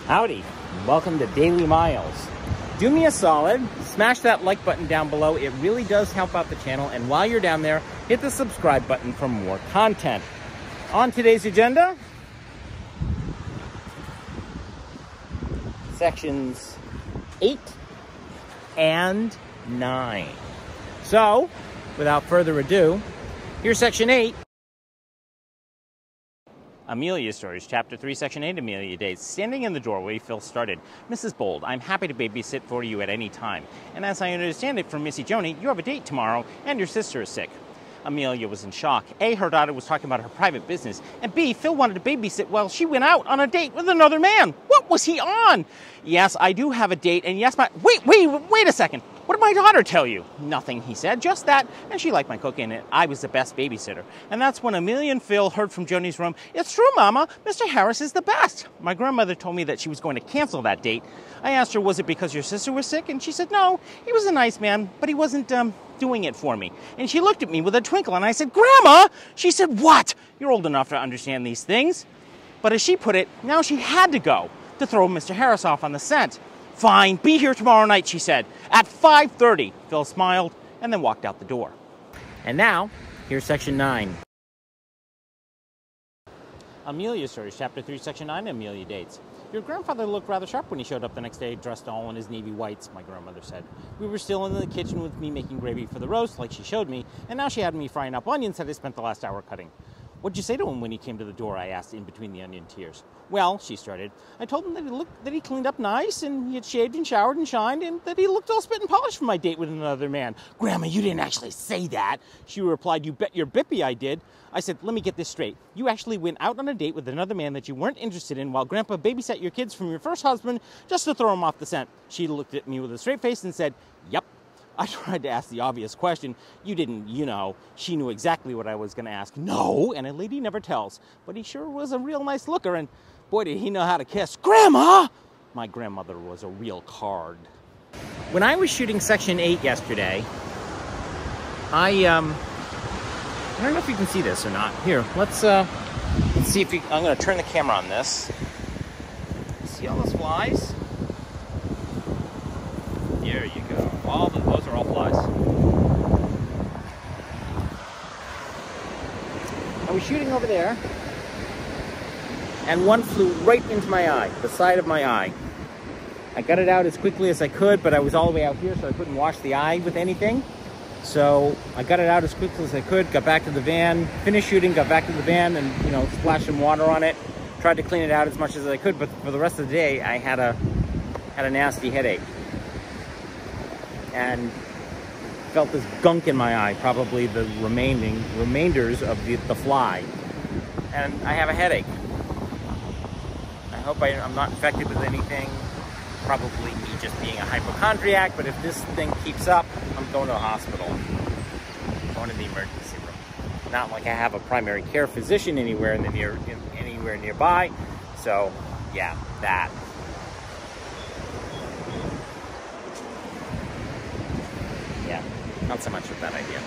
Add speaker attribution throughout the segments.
Speaker 1: Howdy, welcome to Daily Miles. Do me a solid, smash that like button down below. It really does help out the channel. And while you're down there, hit the subscribe button for more content. On today's agenda, sections 8 and 9. So, without further ado, here's section 8. Amelia Stories, Chapter 3, Section 8, Amelia Dates. Standing in the doorway, Phil started. Mrs. Bold, I'm happy to babysit for you at any time. And as I understand it from Missy Joni, you have a date tomorrow, and your sister is sick. Amelia was in shock. A, her daughter was talking about her private business. And B, Phil wanted to babysit while she went out on a date with another man. What was he on? Yes, I do have a date, and yes, wait a second. What did my daughter tell you? Nothing, he said, just that, and she liked my cooking, and I was the best babysitter. And that's when Amelia and Phil heard from Joni's room, "It's true, Mama, Mr. Harris is the best." My grandmother told me that she was going to cancel that date. I asked her, was it because your sister was sick? And she said, no, he was a nice man, but he wasn't doing it for me. And she looked at me with a twinkle, and I said, Grandma! She said, what? You're old enough to understand these things. But as she put it, now she had to go to throw Mr. Harris off on the scent. Fine, be here tomorrow night, she said, at 5:30. Phil smiled and then walked out the door. And now, here's section 9. Amelia Stories, Chapter 3, Section 9, Amelia Dates. Your grandfather looked rather sharp when he showed up the next day, dressed all in his navy whites, my grandmother said. We were still in the kitchen with me making gravy for the roast, like she showed me, and now she had me frying up onions that I spent the last hour cutting. What'd you say to him when he came to the door, I asked in between the onion tears. Well, she started, I told him that he cleaned up nice, and he had shaved and showered and shined, and that he looked all spit and polished for my date with another man. Grandma, you didn't actually say that. She replied, you bet your bippy I did. I said, let me get this straight. You actually went out on a date with another man that you weren't interested in while Grandpa babysat your kids from your first husband just to throw them off the scent. She looked at me with a straight face and said, yep. I tried to ask the obvious question. You didn't, she knew exactly what I was going to ask. No, and a lady never tells. But he sure was a real nice looker, and boy, did he know how to kiss. Grandma! My grandmother was a real card. When I was shooting Section 8 yesterday, I don't know if you can see this or not. Here, let's see if I'm going to turn the camera on this. See all those flies? There you go. Those are all flies. I was shooting over there, and one flew right into my eye, the side of my eye. I got it out as quickly as I could, but I was all the way out here, so I couldn't wash the eye with anything. So I got it out as quickly as I could, got back to the van, finished shooting, got back to the van, and splashed some water on it. Tried to clean it out as much as I could, but for the rest of the day, I had a nasty headache. And felt this gunk in my eye, probably the remainders of the fly. And I have a headache. I hope I'm not infected with anything. Probably me just being a hypochondriac, but if this thing keeps up, I'm going to a hospital. I'm going to the emergency room. Not like I have a primary care physician anywhere nearby. So, yeah, that. Not so much of that idea.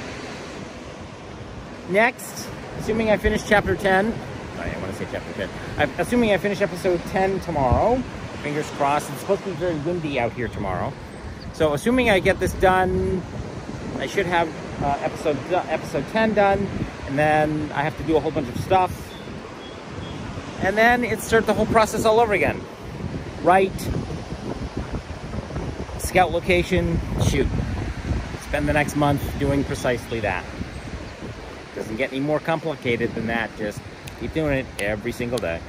Speaker 1: Next, assuming I finish chapter 10, I want to say chapter 10. Assuming I finish episode 10 tomorrow, fingers crossed, it's supposed to be very windy out here tomorrow. So assuming I get this done, I should have episode 10 done, and then I have to do a whole bunch of stuff. And then it starts the whole process all over again. Write, scout location, shoot. Spend the next month doing precisely that. Doesn't get any more complicated than that. Just keep doing it every single day.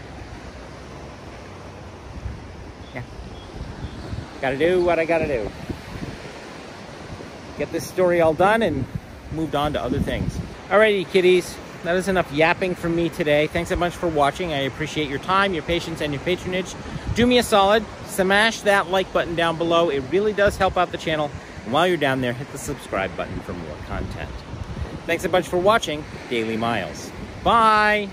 Speaker 1: Yeah. Gotta do what I gotta do. Get this story all done and moved on to other things. Alrighty, kiddies. That is enough yapping from me today. Thanks so much for watching. I appreciate your time, your patience, and your patronage. Do me a solid. Smash that like button down below. It really does help out the channel. And while you're down there, hit the subscribe button for more content. Thanks a bunch for watching Daily Miles. Bye!